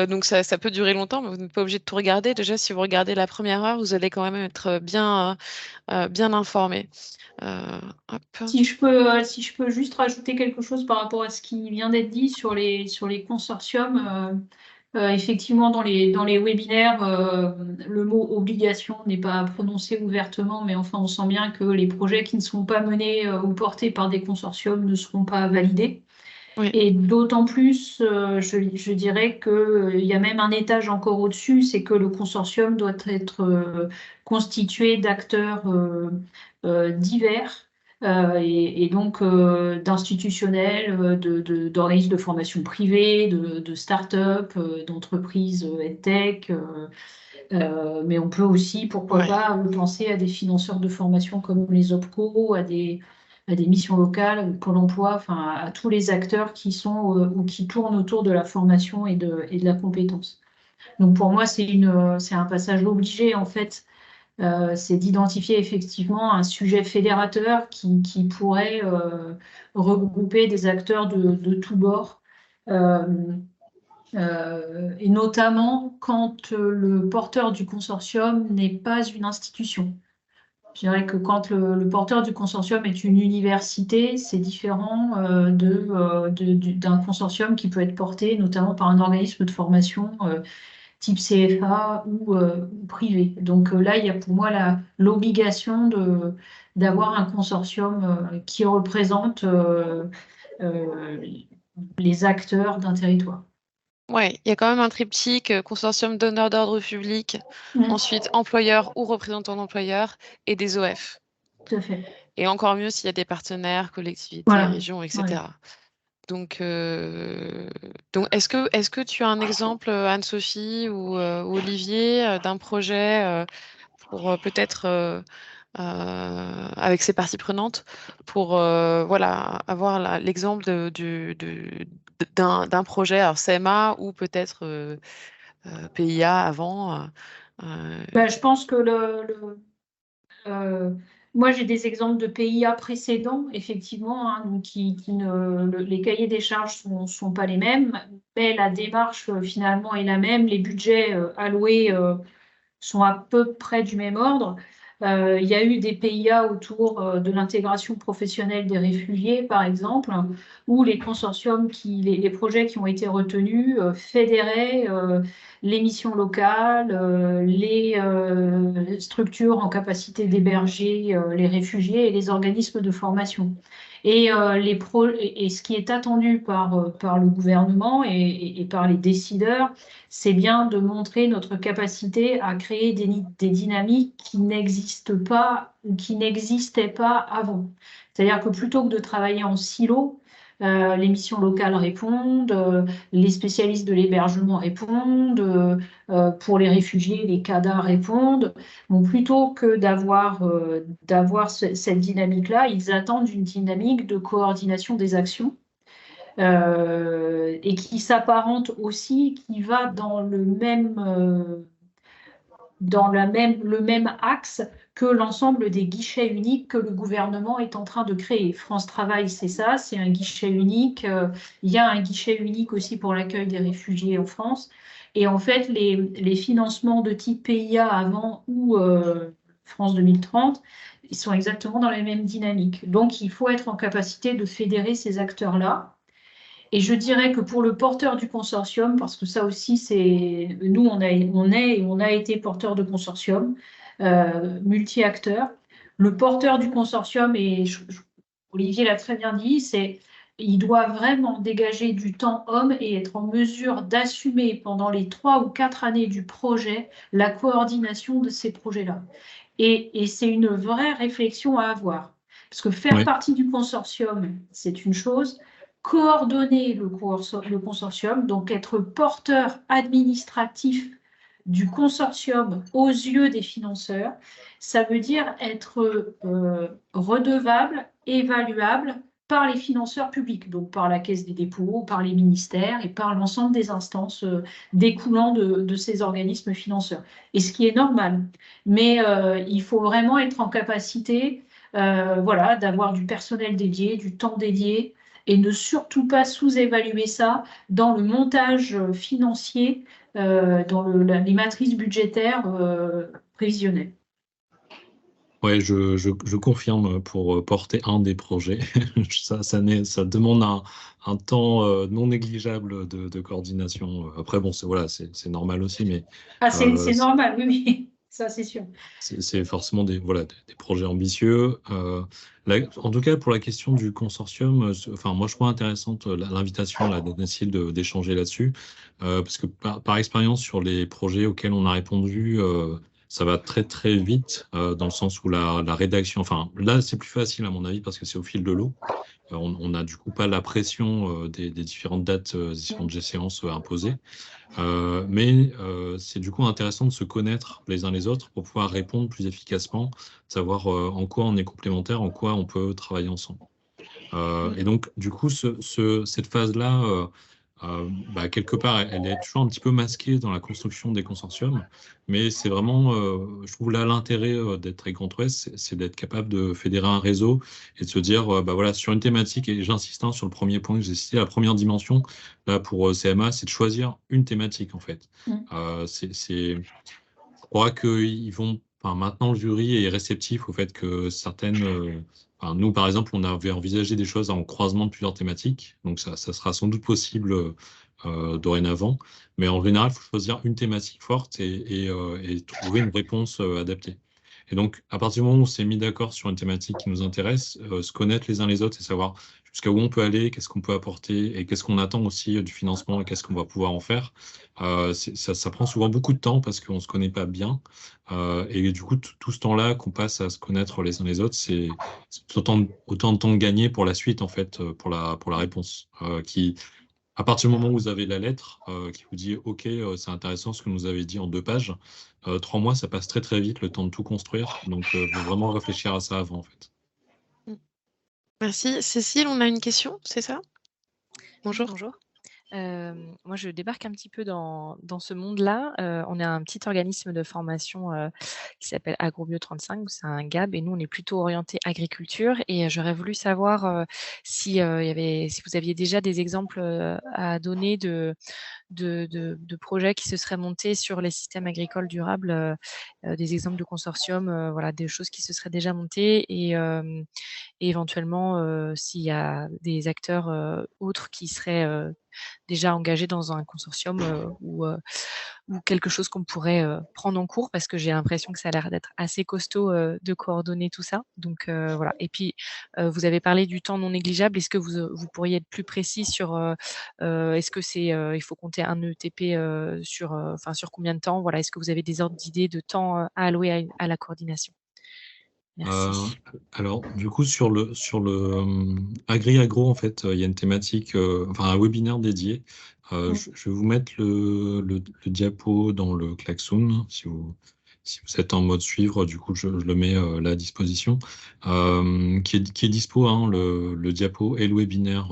Donc ça peut durer longtemps, mais vous n'êtes pas obligé de tout regarder. Déjà, si vous regardez la première heure, vous allez quand même être bien informé. Hop. Si je peux juste rajouter quelque chose par rapport à ce qui vient d'être dit sur les consortiums, effectivement, dans les webinaires, le mot obligation n'est pas prononcé ouvertement, mais enfin, on sent bien que les projets qui ne sont pas menés ou portés par des consortiums ne seront pas validés. Oui. Et d'autant plus, je dirais qu'il y a même un étage encore au-dessus, c'est que le consortium doit être constitué d'acteurs divers. Et donc d'institutionnels, d'organismes de formation privée, de start-up, d'entreprises EdTech. Mais on peut aussi, pourquoi Ouais. pas, penser à des financeurs de formation comme les OPCO, à des missions locales, ou Pôle emploi, enfin à tous les acteurs qui sont ou qui tournent autour de la formation et de la compétence. Donc pour moi, c'est un passage obligé en fait. C'est d'identifier effectivement un sujet fédérateur qui pourrait regrouper des acteurs de tous bords. Et notamment quand le porteur du consortium n'est pas une institution. Je dirais que quand le porteur du consortium est une université, c'est différent d'un consortium qui peut être porté notamment par un organisme de formation type CFA ou privé. Donc là, il y a pour moi l'obligation d'avoir un consortium qui représente les acteurs d'un territoire. Ouais, il y a quand même un triptyque, consortium donneur d'ordre public, ensuite employeur ou représentant d'employeur et des OF. Tout à fait. Et encore mieux s'il y a des partenaires, collectivités, Voilà. régions, etc. Ouais. Donc est-ce que tu as un exemple, Anne-Sophie ou Olivier, d'un projet pour peut-être avec ces parties prenantes pour voilà, avoir l'exemple d'un projet, alors CMA ou peut-être PIA avant. Ben, je pense que moi, j'ai des exemples de PIA précédents, effectivement, hein, donc les cahiers des charges ne sont pas les mêmes, mais la démarche finalement est la même. Les budgets alloués sont à peu près du même ordre. Il y a eu des PIA autour de l'intégration professionnelle des réfugiés, par exemple, où les consortiums, les projets qui ont été retenus fédéraient les missions locales, les structures en capacité d'héberger les réfugiés et les organismes de formation. Et ce qui est attendu par le gouvernement et par les décideurs, c'est bien de montrer notre capacité à créer des dynamiques qui n'existent pas ou qui n'existaient pas avant. C'est-à-dire que plutôt que de travailler en silo, les missions locales répondent, les spécialistes de l'hébergement répondent, pour les réfugiés, les CADA répondent. Donc plutôt que d'avoir cette dynamique-là, ils attendent une dynamique de coordination des actions et qui s'apparente aussi, qui va dans le même axe que l'ensemble des guichets uniques que le gouvernement est en train de créer. France Travail, c'est ça, c'est un guichet unique. Il y a un guichet unique aussi pour l'accueil des réfugiés en France. Et en fait, les financements de type PIA avant ou France 2030, ils sont exactement dans la même dynamique. Donc, il faut être en capacité de fédérer ces acteurs-là. Et je dirais que pour le porteur du consortium, parce que ça aussi, nous, on a été porteur de consortium, multi-acteurs. Le porteur du consortium, et Olivier l'a très bien dit, il doit vraiment dégager du temps homme et être en mesure d'assumer pendant les 3 ou 4 années du projet la coordination de ces projets-là. Et c'est une vraie réflexion à avoir. Parce que faire partie du consortium, c'est une chose. Coordonner le consortium, donc être porteur administratif du consortium aux yeux des financeurs, ça veut dire être redevable, évaluable par les financeurs publics, donc par la Caisse des dépôts, par les ministères et par l'ensemble des instances découlant de ces organismes financeurs. Et ce qui est normal. Mais il faut vraiment être en capacité d'avoir du personnel dédié, du temps dédié, et ne surtout pas sous-évaluer ça dans le montage financier, dans les matrices budgétaires prévisionnelles. Ouais, je confirme pour porter un des projets. Ça demande un temps non négligeable de coordination. Après, bon, c'est normal aussi, mais c'est normal, oui, ça c'est sûr. C'est forcément des projets ambitieux. En tout cas, pour la question du consortium, moi je trouve intéressante l'invitation là, d'Anacil d'échanger là-dessus, parce que par expérience sur les projets auxquels on a répondu, ça va très très vite, dans le sens où la rédaction, là c'est plus facile à mon avis parce que c'est au fil de l'eau. On n'a du coup pas la pression des différentes dates, différentes échéances imposées. Mais c'est du coup intéressant de se connaître les uns les autres pour pouvoir répondre plus efficacement, savoir en quoi on est complémentaires, en quoi on peut travailler ensemble. Et donc, du coup, cette phase-là, quelque part, elle est toujours un petit peu masquée dans la construction des consortiums, mais c'est vraiment, je trouve là, l'intérêt d'être avec Grand Ouest, c'est d'être capable de fédérer un réseau et de se dire, voilà, sur une thématique, et j'insiste sur le premier point que j'ai cité, la première dimension, là, pour CMA, c'est de choisir une thématique, en fait. Je crois qu'ils vont, maintenant, le jury est réceptif au fait que certaines... nous, par exemple, on avait envisagé des choses en croisement de plusieurs thématiques, donc ça sera sans doute possible dorénavant. Mais en général, il faut choisir une thématique forte et trouver une réponse adaptée. Et donc, à partir du moment où on s'est mis d'accord sur une thématique qui nous intéresse, se connaître les uns les autres et savoir jusqu'à où on peut aller, qu'est-ce qu'on peut apporter et qu'est-ce qu'on attend aussi du financement et qu'est-ce qu'on va pouvoir en faire. Ça prend souvent beaucoup de temps parce qu'on ne se connaît pas bien. Et du coup, tout ce temps-là qu'on passe à se connaître les uns les autres, c'est autant de temps de gagner pour la suite, en fait, pour la réponse. À partir du moment où vous avez la lettre qui vous dit « Ok, c'est intéressant ce que vous avez dit en 2 pages », 3 mois, ça passe très très vite, le temps de tout construire. Donc, il faut vraiment réfléchir à ça avant, en fait. Merci. Cécile, on a une question, c'est ça? Bonjour. Bonjour. Moi, je débarque un petit peu dans ce monde-là. On est un petit organisme de formation, qui s'appelle Agrobio 35, c'est un GAB et nous, on est plutôt orienté agriculture et j'aurais voulu savoir, si vous aviez déjà des exemples, à donner de projets qui se seraient montés sur les systèmes agricoles durables, des exemples de consortiums, voilà, des choses qui se seraient déjà montées et éventuellement, s'il y a des acteurs, autres qui seraient, déjà engagés dans un consortium, ou quelque chose qu'on pourrait, prendre en cours parce que j'ai l'impression que ça a l'air d'être assez costaud, de coordonner tout ça. Donc, voilà et puis, vous avez parlé du temps non négligeable. Est-ce que vous pourriez être plus précis sur, est-ce que c'est, il faut compter 1 ETP, sur, enfin sur combien de temps? Voilà, est-ce que vous avez des ordres d'idées de temps, à allouer à la coordination? Euh, Merci. alors, du coup, Agri-Agro, en fait, il y a une thématique, enfin un webinaire dédié. Je vais vous mettre le diapo dans le klaxon, si vous êtes en mode suivre, du coup, je le mets là à disposition, qui est dispo, hein, le diapo et le webinaire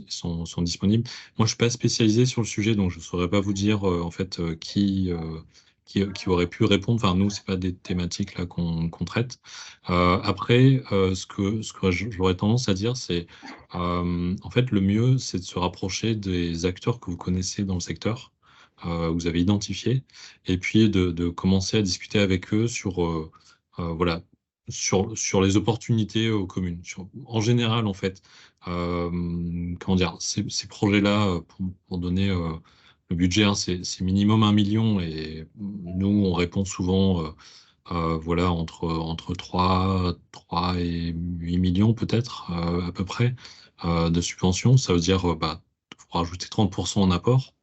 sont disponibles. Moi, je suis pas spécialisé sur le sujet, donc je saurais pas vous dire, en fait, qui aurait pu répondre. Enfin, nous, c'est pas des thématiques là qu'on traite. Après, ce que j'aurais tendance à dire, c'est en fait le mieux, c'est de se rapprocher des acteurs que vous connaissez dans le secteur, vous avez identifié, et puis de commencer à discuter avec eux sur voilà sur les opportunités communes. En général, en fait, comment dire, ces projets-là, pour donner le budget, hein, c'est minimum 1 million, et nous, on répond souvent. Voilà, entre 3 et 8 millions peut-être, à peu près, de subventions. Ça veut dire, faut rajouter 30% en apport.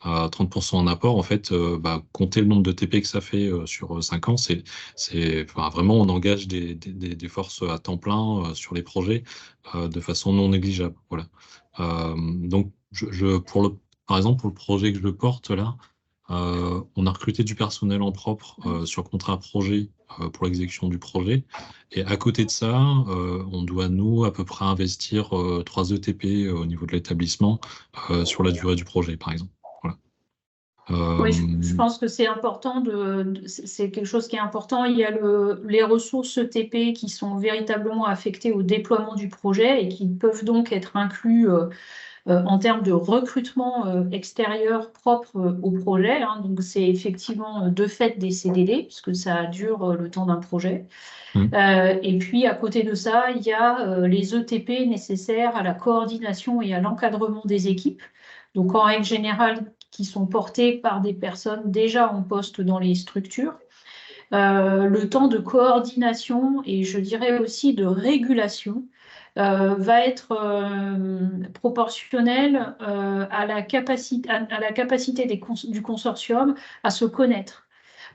30% en apport, en fait, compter le nombre de TP que ça fait sur 5 ans, enfin, vraiment, on engage des forces à temps plein sur les projets de façon non négligeable. Voilà. Donc, par exemple, pour le projet que je porte là, on a recruté du personnel en propre sur contrat projet pour l'exécution du projet. Et à côté de ça, on doit, nous, à peu près investir 3 ETP au niveau de l'établissement sur la durée du projet, par exemple. Voilà. Oui, je pense que c'est important c'est quelque chose qui est important. Il y a les ressources ETP qui sont véritablement affectées au déploiement du projet et qui peuvent donc être inclus en termes de recrutement extérieur propre au projet, hein. Donc, c'est effectivement de fait des CDD, puisque ça dure le temps d'un projet. Et puis, à côté de ça, il y a les ETP nécessaires à la coordination et à l'encadrement des équipes. Donc, en règle générale, qui sont portés par des personnes déjà en poste dans les structures. Le temps de coordination et je dirais aussi de régulation va être proportionnel à la capacité du consortium à se connaître.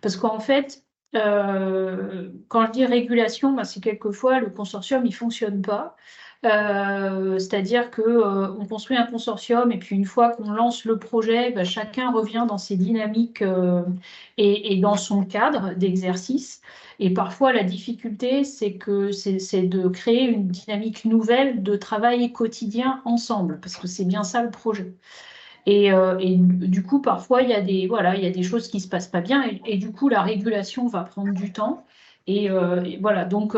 Parce qu'en fait, quand je dis régulation, c'est quelquefois le consortium, il ne fonctionne pas. C'est-à-dire qu'on construit un consortium et puis une fois qu'on lance le projet, chacun revient dans ses dynamiques et dans son cadre d'exercice. Et parfois, la difficulté, c'est de créer une dynamique nouvelle de travail quotidien ensemble, parce que c'est bien ça le projet. Et du coup, parfois, il y a des choses qui ne se passent pas bien et du coup, la régulation va prendre du temps. Et voilà, donc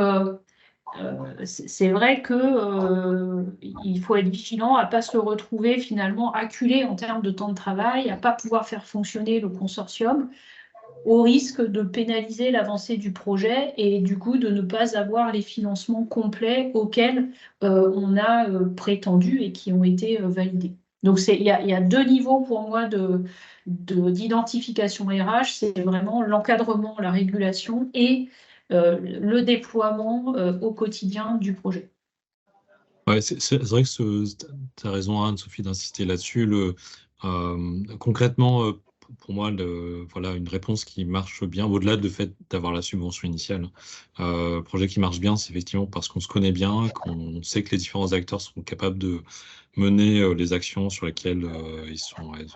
c'est vrai qu'il faut être vigilant à ne pas se retrouver finalement acculé en termes de temps de travail, à ne pas pouvoir faire fonctionner le consortium, au risque de pénaliser l'avancée du projet et du coup de ne pas avoir les financements complets auxquels on a prétendu et qui ont été validés. Donc il y a 2 niveaux pour moi d'identification RH, c'est vraiment l'encadrement, la régulation et le déploiement au quotidien du projet. Ouais, c'est vrai que tu as raison, Anne-Sophie, d'insister là-dessus. Concrètement, pour moi, voilà, une réponse qui marche bien, au-delà du fait d'avoir la subvention initiale, projet qui marche bien, c'est effectivement parce qu'on se connaît bien, qu'on sait que les différents acteurs sont capables de mener les actions sur lesquelles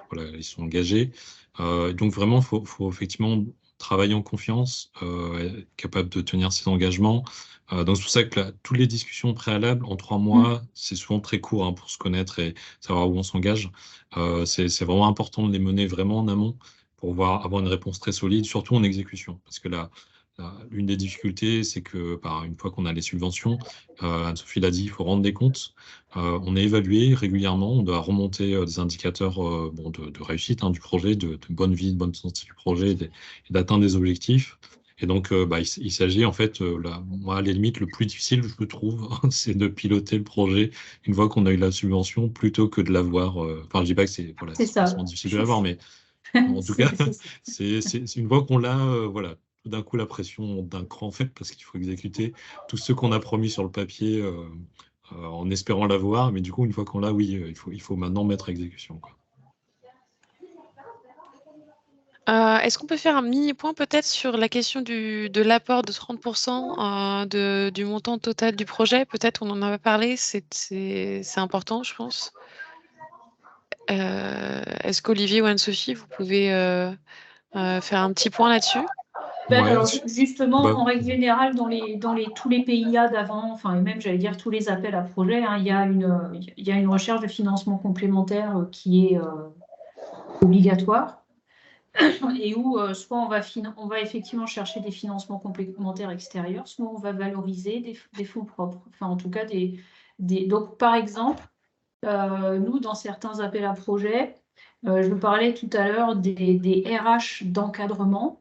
voilà, ils sont engagés. Donc vraiment, faut effectivement travailler en confiance, être capable de tenir ses engagements. Donc c'est pour ça que toutes les discussions préalables en 3 mois, c'est souvent très court hein, pour se connaître et savoir où on s'engage. C'est vraiment important de les mener vraiment en amont pour avoir une réponse très solide, surtout en exécution. Parce que l'une des difficultés, c'est que une fois qu'on a les subventions, Anne-Sophie l'a dit, il faut rendre des comptes. On est évalué régulièrement, on doit remonter des indicateurs de réussite hein, du projet, de bonne vie, de bonne santé du projet et d'atteindre des objectifs. Et donc, il s'agit en fait, moi, à la limite, le plus difficile, je trouve, c'est de piloter le projet une fois qu'on a eu la subvention plutôt que de l'avoir. Enfin, je dis pas que c'est ça. forcément difficile de l'avoir, mais en tout cas, c'est une fois qu'on l'a, voilà. Tout d'un coup, la pression monte d'un cran, en fait, parce qu'il faut exécuter tout ce qu'on a promis sur le papier en espérant l'avoir. Mais du coup, une fois qu'on l'a, oui, il faut maintenant mettre à exécution, quoi. Est-ce qu'on peut faire un mini-point peut-être sur la question de l'apport de 30% du montant total du projet? Peut-être on en avait parlé, c'est important, je pense. Est-ce qu'Olivier ou Anne-Sophie, vous pouvez faire un petit point là-dessus? Alors justement, Bah, en règle générale, tous les PIA d'avant, enfin et même j'allais dire tous les appels à projets, hein, il y a une recherche de financement complémentaire qui est obligatoire et où soit on va effectivement chercher des financements complémentaires extérieurs, soit on va valoriser des fonds propres. Enfin en tout cas donc par exemple, nous dans certains appels à projets, je vous parlais tout à l'heure des RH d'encadrement.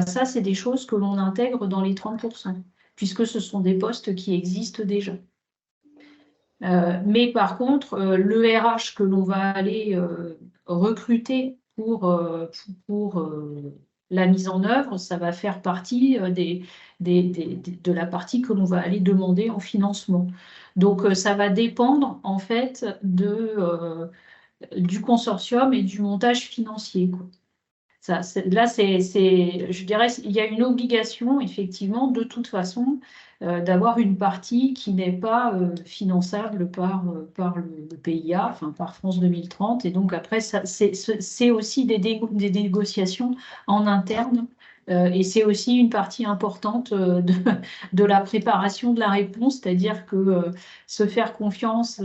Ça, c'est des choses que l'on intègre dans les 30%, puisque ce sont des postes qui existent déjà. Mais par contre, le RH que l'on va aller recruter pour la mise en œuvre, ça va faire partie de la partie que l'on va aller demander en financement. Donc, ça va dépendre en fait du consortium et du montage financier, quoi. Je dirais, il y a une obligation, effectivement, de toute façon, d'avoir une partie qui n'est pas finançable par le PIA, enfin par France 2030. Et donc, après, c'est aussi des négociations en interne. Et c'est aussi une partie importante de la préparation de la réponse, c'est-à-dire que se faire confiance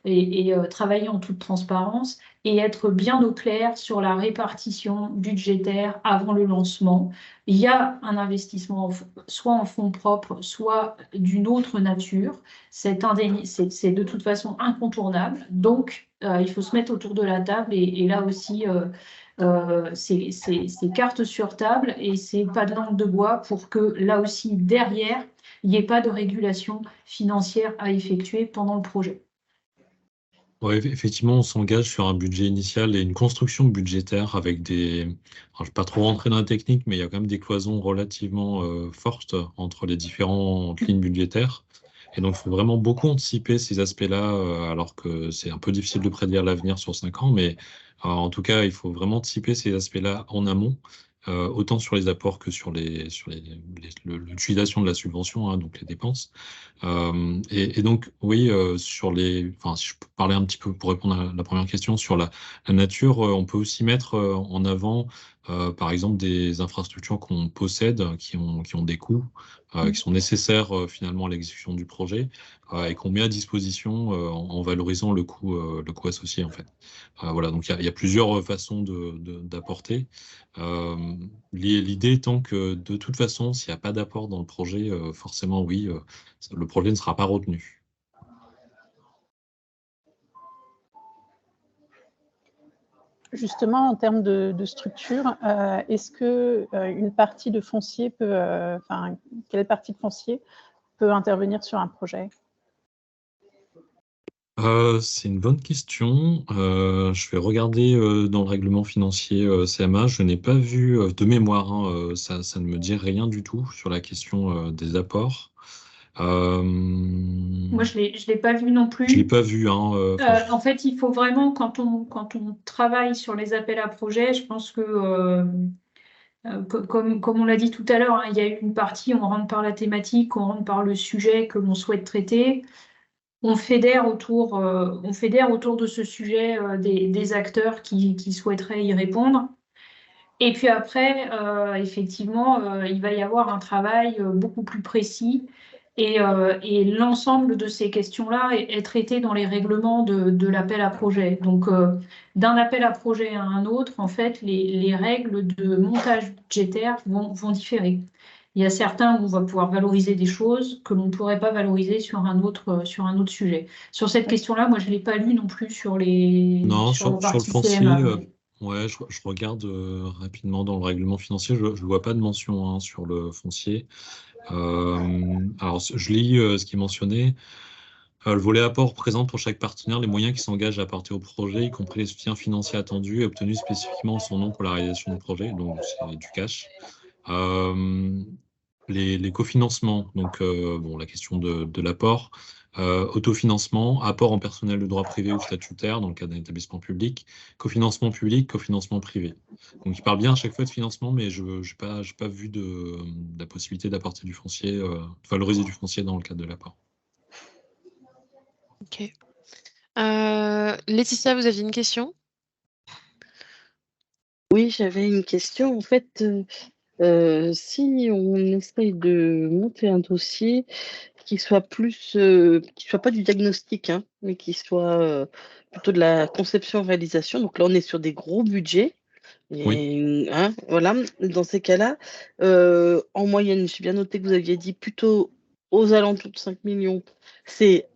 et travailler en toute transparence, et être bien au clair sur la répartition budgétaire avant le lancement. Il y a un investissement soit en fonds propres, soit d'une autre nature. C'est de toute façon incontournable. Donc, il faut se mettre autour de la table et là aussi, c'est cartes sur table et c'est pas de langue de bois pour que là aussi, derrière, il n'y ait pas de régulation financière à effectuer pendant le projet. Ouais, effectivement, on s'engage sur un budget initial et une construction budgétaire avec des. Alors, je ne vais pas trop rentrer dans la technique, mais il y a quand même des cloisons relativement fortes entre les différentes lignes budgétaires. Et donc, il faut vraiment beaucoup anticiper ces aspects-là, alors que c'est un peu difficile de prédire l'avenir sur 5 ans. Mais en tout cas, il faut vraiment anticiper ces aspects-là en amont, autant sur les apports que sur l'utilisation de la subvention, hein, donc les dépenses. Et donc, oui, enfin, si je peux parler un petit peu pour répondre à la première question sur la nature, on peut aussi mettre en avant, par exemple, des infrastructures qu'on possède, qui ont des coûts, qui sont nécessaires finalement à l'exécution du projet, et qu'on met à disposition en valorisant le coût associé, en fait. Voilà, donc il y a plusieurs façons d'apporter. L'idée étant que de toute façon, s'il n'y a pas d'apport dans le projet, forcément, oui, le projet ne sera pas retenu. Justement, en termes de structure, est-ce que une partie de foncier quelle partie de foncier peut intervenir sur un projet? C'est une bonne question. Je vais regarder dans le règlement financier CMA. Je n'ai pas vu de mémoire, hein, ça ne me dit rien du tout sur la question des apports. Moi, je l'ai pas vu non plus. Je l'ai pas vu, hein, en fait, il faut vraiment, quand on travaille sur les appels à projets, je pense que, comme on l'a dit tout à l'heure, hein, il y a une partie, on rentre par la thématique, on rentre par le sujet que l'on souhaite traiter. On fédère autour de ce sujet des acteurs qui souhaiteraient y répondre. Et puis après, effectivement, il va y avoir un travail beaucoup plus précis et l'ensemble de ces questions-là est traité dans les règlements de l'appel à projet. Donc, d'un appel à projet à un autre, en fait, les règles de montage budgétaire vont différer. Il y a certains où on va pouvoir valoriser des choses que l'on ne pourrait pas valoriser sur un autre sujet. Sur cette question-là, moi, je ne l'ai pas lu non plus sur Non, la sur le partie foncier, CMA. ouais, je regarde rapidement dans le règlement financier, je ne vois pas de mention hein, sur le foncier. Alors, je lis ce qui est mentionné. Le volet apport présente pour chaque partenaire les moyens qui s'engagent à apporter au projet, y compris les soutiens financiers attendus et obtenus spécifiquement en son nom pour la réalisation du projet, donc c'est du cash. Les cofinancements, donc bon, la question de l'apport, autofinancement, apport en personnel de droit privé ou statutaire dans le cas d'un établissement public, cofinancement public, cofinancement privé. Donc il parle bien à chaque fois de financement, mais je n'ai pas vu de la possibilité d'apporter du foncier, de valoriser du foncier dans le cadre de l'apport. Ok. Laetitia, vous aviez une question? Oui, j'avais une question. En fait, si on essaye de monter un dossier qui soit qui soit pas du diagnostic, hein, mais qui soit plutôt de la conception-réalisation. Donc là, on est sur des gros budgets. Oui. Et, hein, voilà. Dans ces cas-là, en moyenne, j'ai bien noté que vous aviez dit plutôt aux alentours de 5 millions. C'est,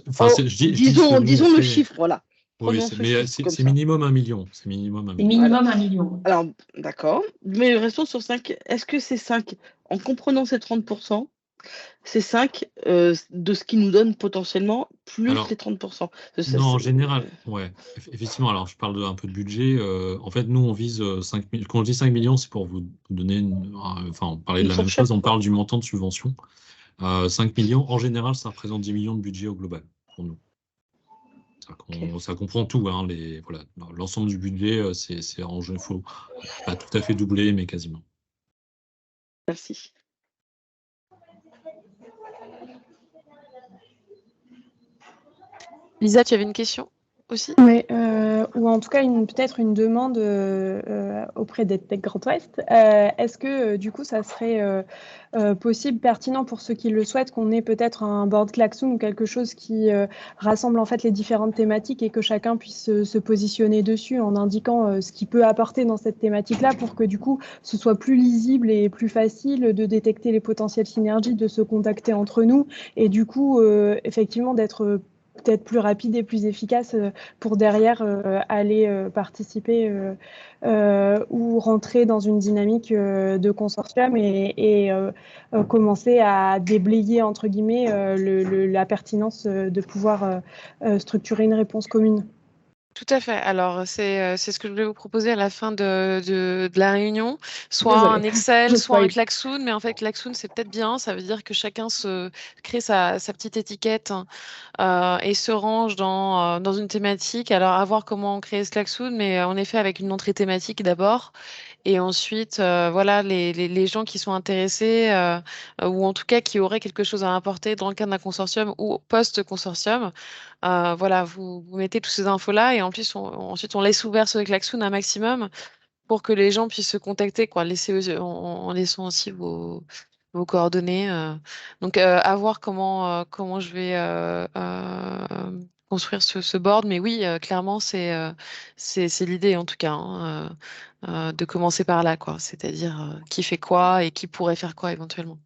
Enfin, je dis ce que nous, disons on le fait. chiffre, voilà. Oui, Prenons ce mais chiffre comme c'est ça. minimum 1 million. C'est minimum 1 C'est million. minimum 1 million. Alors, d'accord. Mais restons sur 5. Est-ce que ces 5, en comprenant ces 30%, c'est 5 de ce qui nous donne potentiellement plus Alors, les 30%? non, en général, ouais. Effectivement, alors je parle un peu de budget. En fait, nous, on vise 5 millions. Quand je dis 5 millions, c'est pour vous donner enfin, parler de Une la même chose. fourchette, On quoi. parle du montant de subvention. 5 millions, en général, ça représente 10 millions de budget au global pour nous. Ok. Ça comprend tout, hein, voilà, l'ensemble du budget, c'est en jeu, il faut pas tout à fait doubler, mais quasiment. Merci. Lisa, tu avais une question aussi? Oui, ou en tout cas peut-être une demande auprès d'EdTech Grand Ouest. Est-ce que du coup ça serait possible, pertinent pour ceux qui le souhaitent, qu'on ait peut-être un board klaxon ou quelque chose qui rassemble en fait les différentes thématiques et que chacun puisse se positionner dessus en indiquant ce qu'il peut apporter dans cette thématique-là pour que du coup ce soit plus lisible et plus facile de détecter les potentielles synergies, de se contacter entre nous et du coup effectivement d'être peut-être plus rapide et plus efficace pour derrière aller participer ou rentrer dans une dynamique de consortium et commencer à déblayer, entre guillemets, la pertinence de pouvoir structurer une réponse commune. Tout à fait. Alors, c'est ce que je voulais vous proposer à la fin de la réunion. Soit un Désolée, Excel, je soit un spoil. klaxoon. Mais en fait, klaxoon, c'est peut-être bien. Ça veut dire que chacun se crée sa petite étiquette et se range dans une thématique. Alors, à voir comment on crée ce klaxoon, mais en effet, avec une entrée thématique d'abord. Et ensuite, voilà, les gens qui sont intéressés ou en tout cas qui auraient quelque chose à apporter dans le cadre d'un consortium ou post-consortium, voilà, vous mettez toutes ces infos-là et en plus, ensuite, on laisse ouvert ce klaxon un maximum pour que les gens puissent se contacter, quoi, en laissant aussi vos coordonnées. Donc, à voir comment je vais construire ce board. Mais oui, clairement, c'est l'idée, en tout cas, hein, de commencer par là, quoi. C'est-à-dire qui fait quoi et qui pourrait faire quoi éventuellement.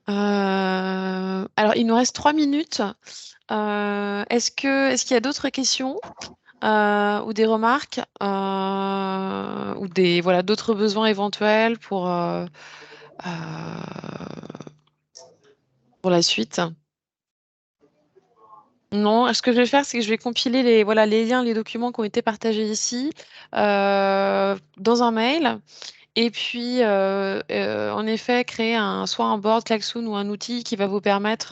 Alors, il nous reste 3 minutes. Est-ce qu'il y a d'autres questions ou des remarques ou voilà, d'autres besoins éventuels pour la suite? Non, ce que je vais faire, c'est que je vais compiler les liens, les documents qui ont été partagés ici dans un mail. Et puis, en effet, créer soit un board klaxon ou un outil qui va vous permettre,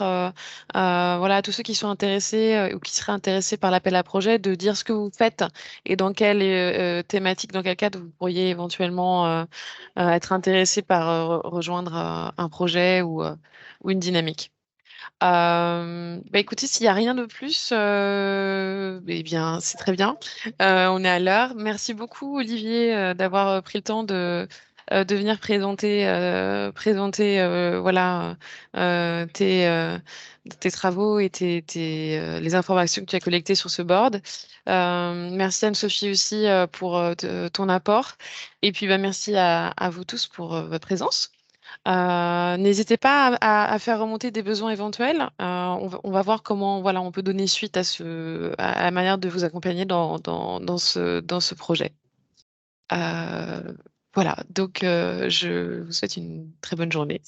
voilà, à tous ceux qui sont intéressés ou qui seraient intéressés par l'appel à projet, de dire ce que vous faites et dans quelle thématique, dans quel cadre vous pourriez éventuellement être intéressé par rejoindre un projet ou une dynamique. Écoutez, s'il n'y a rien de plus, eh bien, c'est très bien. On est à l'heure. Merci beaucoup, Olivier, d'avoir pris le temps de venir présenter voilà, tes travaux et les informations que tu as collectées sur ce board. Merci Anne-Sophie aussi pour ton apport. Et puis, merci à vous tous pour votre présence. N'hésitez pas à faire remonter des besoins éventuels. On va voir comment voilà, on peut donner suite à la manière de vous accompagner dans ce projet. Voilà, donc je vous souhaite une très bonne journée.